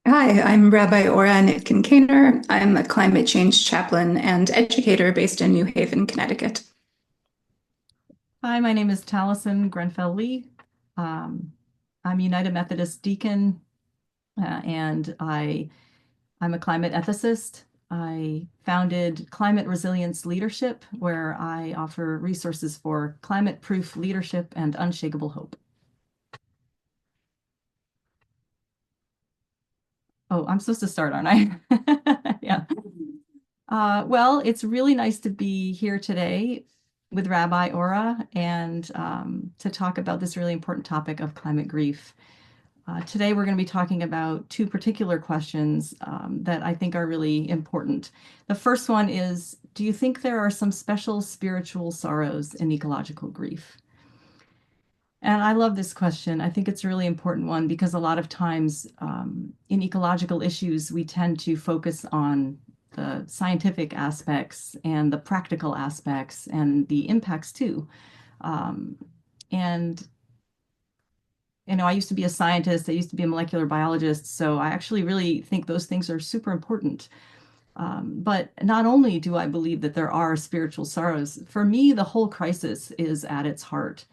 Hi, I'm Rabbi Nitkin-Kaner. I'm a climate change chaplain and educator based in New Haven, Connecticut. Hi, my name is Tallessyn Grenfell-Lee. Um, I'm United Methodist deacon, and I'm a climate ethicist. I founded Climate Resilience Leadership, where I offer resources for climate-proof leadership and unshakable hope. Oh, I'm supposed to start, aren't I? Yeah. Well, it's really nice to be here today with Rabbi Ora and to talk about this really important topic of climate grief. Today, we're going to be talking about two particular questions that I think are really important. The first one is, do you think there are some special spiritual sorrows in ecological grief? And I love this question. I think it's a really important one because a lot of times in ecological issues, we tend to focus on the scientific aspects and the practical aspects and the impacts too. Um, and I used to be a scientist, I used to be a molecular biologist, so I actually really think those things are super important. But not only do I believe that there are spiritual sorrows, for me, the whole crisis is at its heart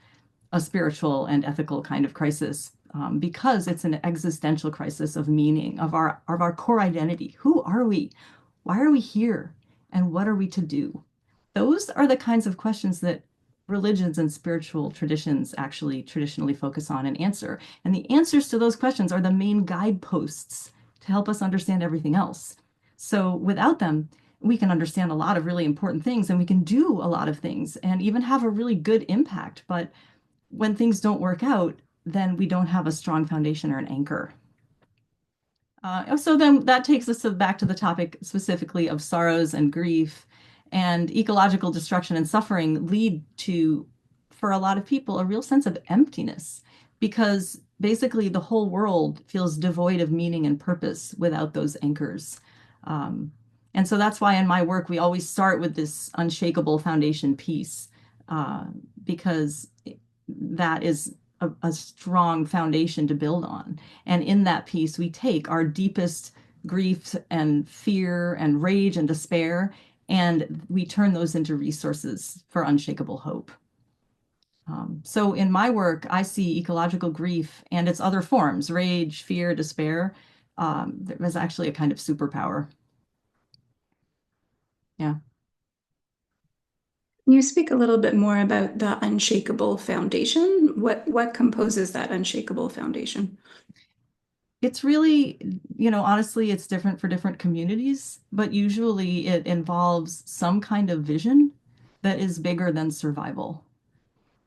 a spiritual and ethical kind of crisis, because it's an existential crisis of meaning, of our core identity. Who are we? Why are we here? And what are we to do? Those are the kinds of questions that religions and spiritual traditions actually traditionally focus on and answer. And the answers to those questions are the main guideposts to help us understand everything else. So without them, we can understand a lot of really important things and we can do a lot of things and even have a really good impact. But when things don't work out, then we don't have a strong foundation or an anchor. So then that takes us back to the topic specifically of sorrows and grief, and ecological destruction and suffering lead to, for a lot of people, a real sense of emptiness because basically the whole world feels devoid of meaning and purpose without those anchors. Um, and so that's why in my work we always start with this unshakable foundation piece, uh, because that is a strong foundation to build on. And in that piece, we take our deepest grief and fear and rage and despair, and we turn those into resources for unshakable hope. So in my work, I see ecological grief and its other forms, rage, fear, despair, as actually a kind of superpower. Yeah. Can you speak a little bit more about the unshakable foundation? What composes that unshakable foundation? It's really, honestly, it's different for different communities, but usually it involves some kind of vision that is bigger than survival.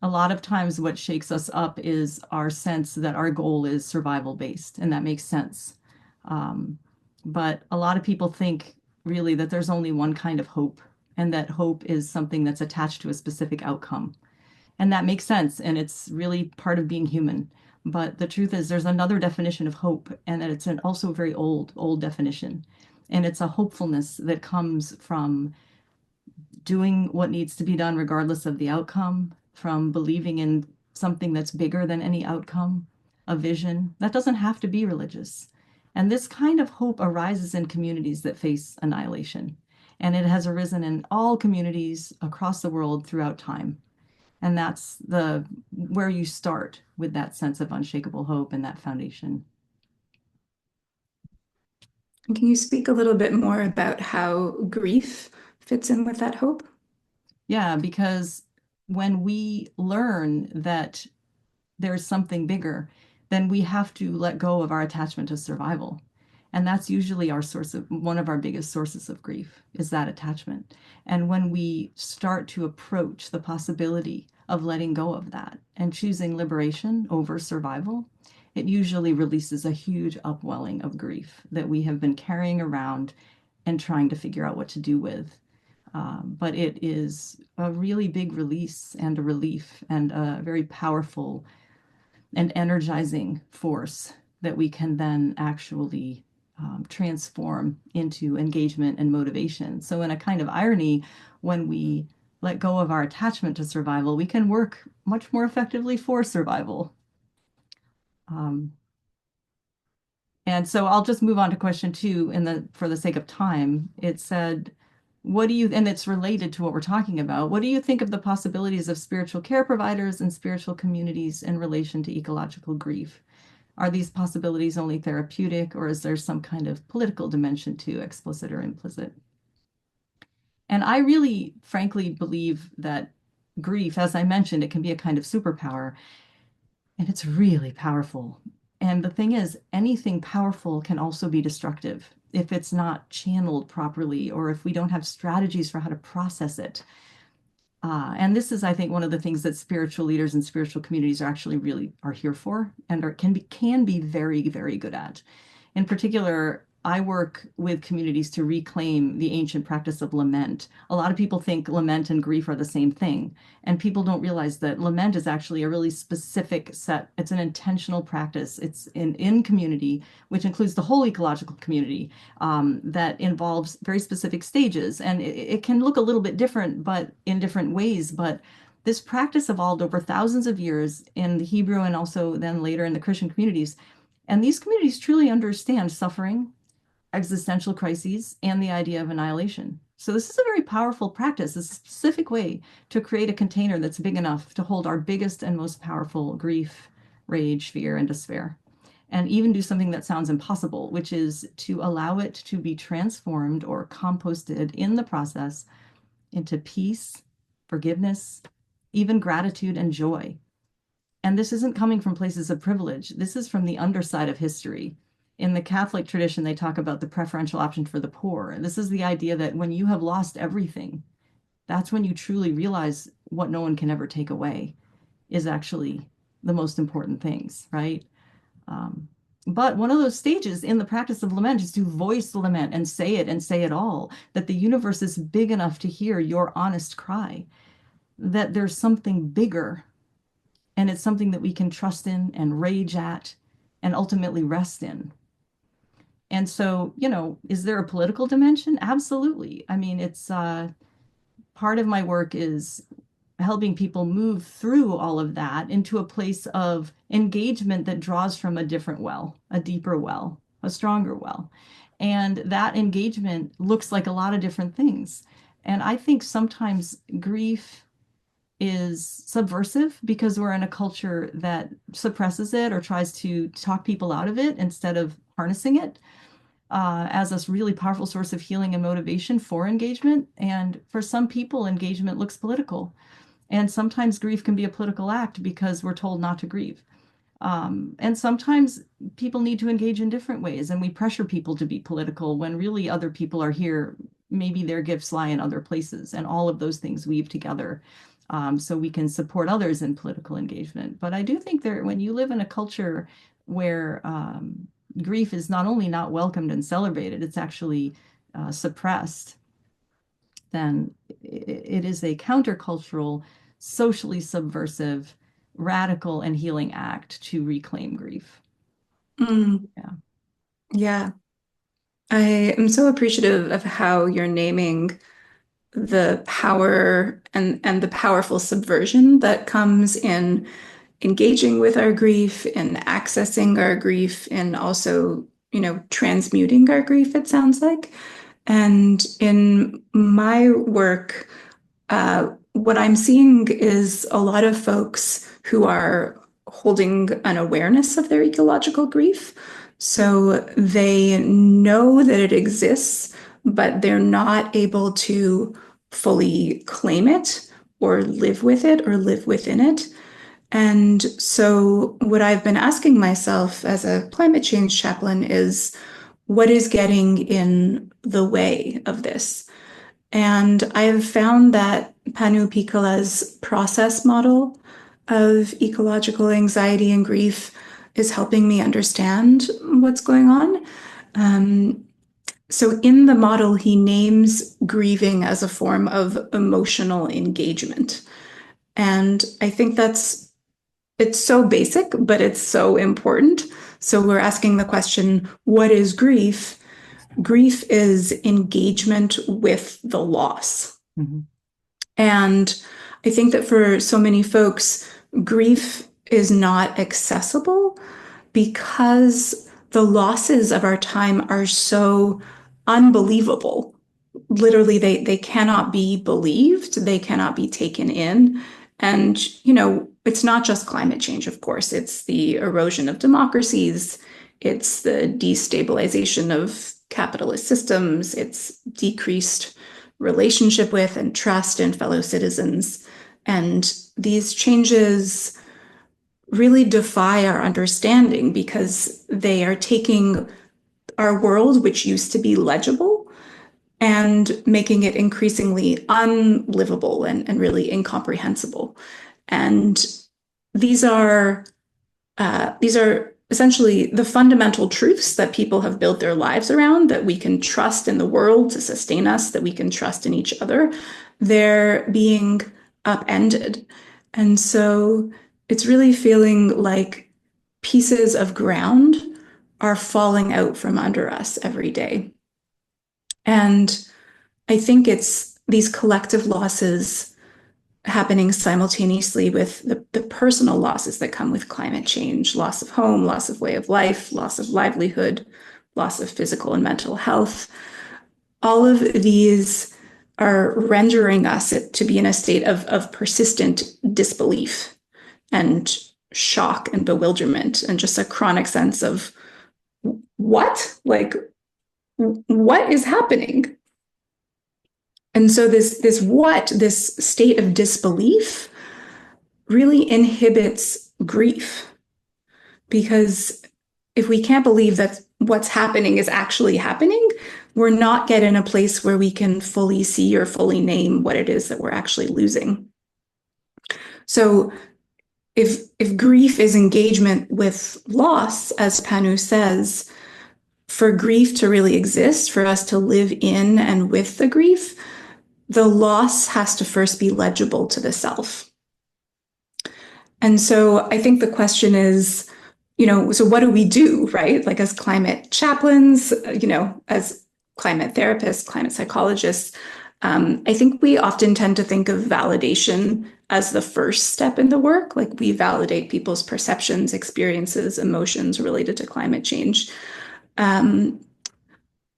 A lot of times, what shakes us up is our sense that our goal is survival based, and that makes sense. Um, but a lot of people think really that there's only one kind of hope, and that hope is something that's attached to a specific outcome. And that makes sense. And it's really part of being human. But the truth is, there's another definition of hope, and that it's an also very old, old definition. And it's a hopefulness that comes from doing what needs to be done, regardless of the outcome, from believing in something that's bigger than any outcome, a vision. That doesn't have to be religious. And this kind of hope arises in communities that face annihilation. And it has arisen in all communities across the world throughout time. And that's the where you start with that sense of unshakable hope and that foundation. And can you speak a little bit more about how grief fits in with that hope? Yeah, because when we learn that there's something bigger, then we have to let go of our attachment to survival. And that's usually our source of one of our biggest sources of grief is that attachment. And when we start to approach the possibility of letting go of that and choosing liberation over survival, it usually releases a huge upwelling of grief that we have been carrying around and trying to figure out what to do with. But it is a really big release and a relief and a very powerful and energizing force that we can then actually transform into engagement and motivation. So, in a kind of irony, when we let go of our attachment to survival, we can work much more effectively for survival. Um, And so I'll just move on to question two for the sake of time. It said, and it's related to what we're talking about. What do you think of the possibilities of spiritual care providers and spiritual communities in relation to ecological grief? Are these possibilities only therapeutic, or is there some kind of political dimension to explicit or implicit? And I really, frankly, believe that grief, as I mentioned, it can be a kind of superpower, and it's really powerful. And the thing is, anything powerful can also be destructive if it's not channeled properly or if we don't have strategies for how to process it. And this is, I think, one of the things that spiritual leaders and spiritual communities are here for and can be very, very good at. In particular, I work with communities to reclaim the ancient practice of lament. A lot of people think lament and grief are the same thing, and people don't realize that lament is actually a really specific set. It's an intentional practice. It's in community, which includes the whole ecological community, that involves very specific stages, and it can look a little bit different, but in different ways. But this practice evolved over thousands of years in the Hebrew and also then later in the Christian communities. And these communities truly understand suffering, existential crises, and the idea of annihilation. So this is a very powerful practice, a specific way to create a container that's big enough to hold our biggest and most powerful grief, rage, fear, and despair. And even do something that sounds impossible, which is to allow it to be transformed or composted in the process into peace, forgiveness, even gratitude and joy. And this isn't coming from places of privilege. This is from the underside of history. In the Catholic tradition, they talk about the preferential option for the poor. This is the idea that when you have lost everything, that's when you truly realize what no one can ever take away is actually the most important things, right? But one of those stages in the practice of lament is to voice the lament and say it all, that the universe is big enough to hear your honest cry, that there's something bigger, and it's something that we can trust in and rage at and ultimately rest in. And so, is there a political dimension? Absolutely. I mean, it's part of my work is helping people move through all of that into a place of engagement that draws from a different well, a deeper well, a stronger well. And that engagement looks like a lot of different things. And I think sometimes grief is subversive because we're in a culture that suppresses it or tries to talk people out of it instead of harnessing it as a really powerful source of healing and motivation for engagement. And for some people, engagement looks political. And sometimes grief can be a political act because we're told not to grieve. And sometimes people need to engage in different ways, and we pressure people to be political when really other people are here. Maybe their gifts lie in other places, and all of those things weave together so we can support others in political engagement. But I do think when you live in a culture where grief is not only not welcomed and celebrated, it's actually suppressed, then it is a countercultural, socially subversive, radical, and healing act to reclaim grief. Mm. Yeah. Yeah. I am so appreciative of how you're naming the power and the powerful subversion that comes in engaging with our grief, in accessing our grief, and also, transmuting our grief, it sounds like. And in my work, what I'm seeing is a lot of folks who are holding an awareness of their ecological grief. So they know that it exists, but they're not able to fully claim it or live with it or live within it. And so, what I've been asking myself as a climate change chaplain is what is getting in the way of this? And I have found that Panu Pikkala's process model of ecological anxiety and grief is helping me understand what's going on. So, in the model, he names grieving as a form of emotional engagement. And I think it's so basic, but it's so important. So we're asking the question, what is grief? Grief is engagement with the loss. Mhm. And I think that for so many folks, grief is not accessible because the losses of our time are so unbelievable. Literally, they cannot be believed, they cannot be taken in. And, it's not just climate change, of course, it's the erosion of democracies, it's the destabilization of capitalist systems, it's decreased relationship with and trust in fellow citizens. And these changes really defy our understanding because they are taking our world, which used to be legible, and making it increasingly unlivable and really incomprehensible. And these are these are essentially the fundamental truths that people have built their lives around, that we can trust in the world to sustain us, that we can trust in each other. They're being upended. And so it's really feeling like pieces of ground are falling out from under us every day. And I think it's these collective losses happening simultaneously with the personal losses that come with climate change, loss of home, loss of way of life, loss of livelihood, loss of physical and mental health. All of these are rendering us to be in a state of persistent disbelief and shock and bewilderment and just a chronic sense of what? Like, what is happening? And so this state of disbelief really inhibits grief, because if we can't believe that what's happening is actually happening, we're not get in a place where we can fully see or fully name what it is that we're actually losing. So if grief is engagement with loss, as Panu says, for grief to really exist, for us to live in and with the grief, the loss has to first be legible to the self. And so I think the question is, so what do we do, right? Like as climate chaplains, as climate therapists, climate psychologists, I think we often tend to think of validation as the first step in the work. Like we validate people's perceptions, experiences, emotions related to climate change.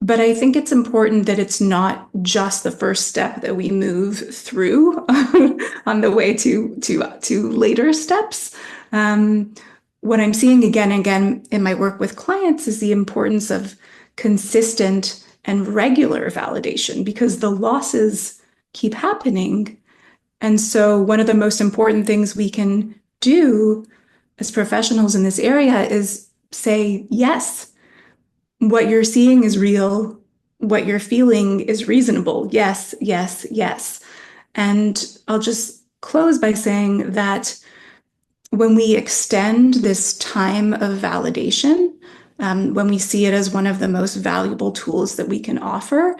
But I think it's important that it's not just the first step that we move through on the way to later steps. What I'm seeing again and again in my work with clients is the importance of consistent and regular validation, because the losses keep happening. And so one of the most important things we can do as professionals in this area is say, yes, what you're seeing is real. What you're feeling is reasonable. Yes, yes, yes. And I'll just close by saying that when we extend this time of validation, when we see it as one of the most valuable tools that we can offer,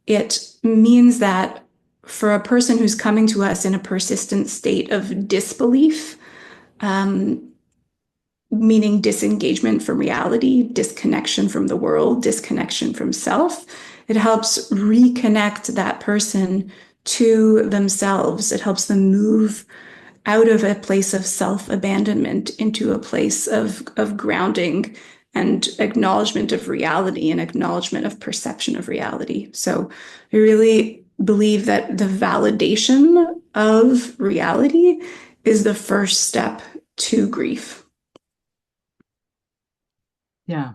it means that for a person who's coming to us in a persistent state of disbelief, meaning disengagement from reality, disconnection from the world, disconnection from self, it helps reconnect that person to themselves. It helps them move out of a place of self-abandonment into a place of grounding and acknowledgement of reality and acknowledgement of perception of reality. So I really believe that the validation of reality is the first step to grief. Yeah.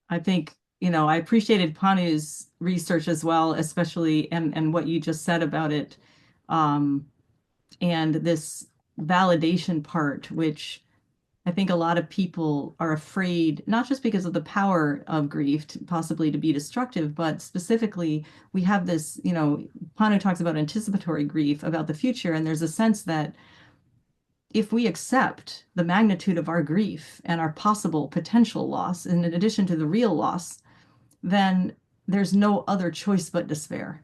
I think, I appreciated Panu's research as well, especially and what you just said about it. And this validation part, which I think a lot of people are afraid, not just because of the power of grief, possibly to be destructive, but specifically, we have this, Panu talks about anticipatory grief about the future. And there's a sense that if we accept the magnitude of our grief and our possible potential loss, in addition to the real loss, then there's no other choice but despair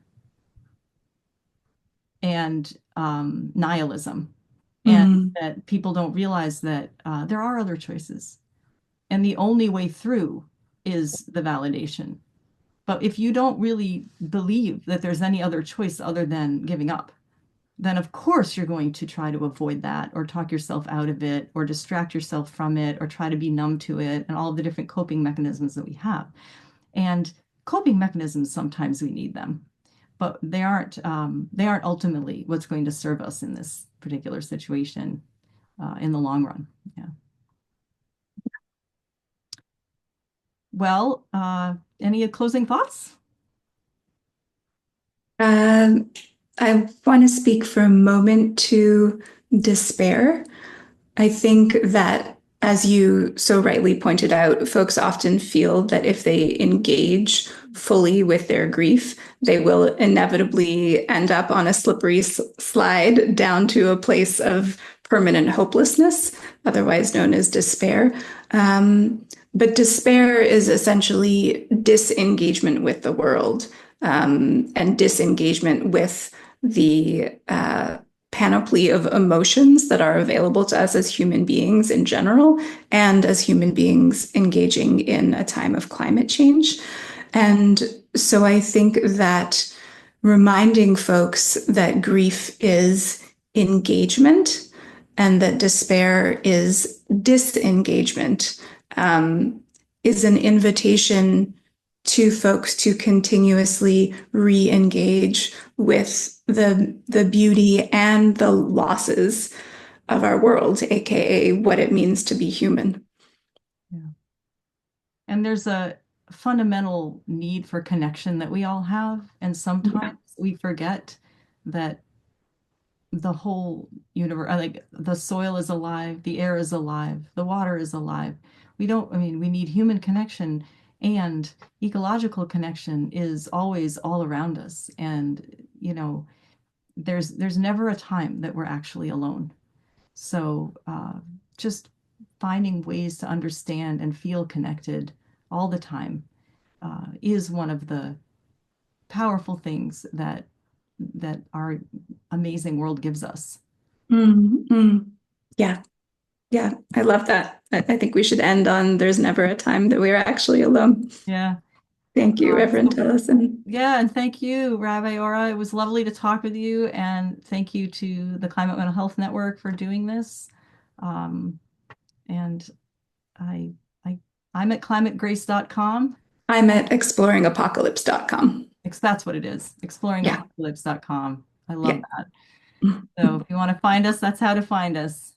and nihilism. And that people don't realize that there are other choices. And the only way through is the validation. But if you don't really believe that there's any other choice other than giving up, then of course you're going to try to avoid that or talk yourself out of it or distract yourself from it or try to be numb to it and all the different coping mechanisms that we have. And coping mechanisms, sometimes we need them, but they aren't ultimately what's going to serve us in this particular situation in the long run. Yeah. Well, any closing thoughts? Um, I want to speak for a moment to despair. I think that, as you so rightly pointed out, folks often feel that if they engage fully with their grief, they will inevitably end up on a slippery slide down to a place of permanent hopelessness, otherwise known as despair. But despair is essentially disengagement with the world, and disengagement with the panoply of emotions that are available to us as human beings in general, and as human beings engaging in a time of climate change. And so I think that reminding folks that grief is engagement and that despair is disengagement, is an invitation to folks to continuously re-engage with the beauty and the losses of our world, aka what it means to be human. Yeah. And there's a fundamental need for connection that we all have. And Yeah. sometimes we forget that the whole universe, like the soil is alive, the air is alive, the water is alive. I mean, we need human connection, and ecological connection is always all around us. And, there's never a time that we're actually alone. So just finding ways to understand and feel connected all the time is one of the powerful things that our amazing world gives us. Mm, mm. Yeah, yeah, I love that. I think we should end on there's never a time that we're actually alone. Yeah. Thank you, Reverend So Tallessyn. yeah, and thank you, Rabbi Ora. It was lovely to talk with you, and thank you to the Climate Mental Health Network for doing this. Um, and I, I, I'm at climategrace.com. I'm at exploringapocalypse.com. That's what it is, Yeah, exploringapocalypse.com. I yeah. love that. So if you want to find us, that's how to find us.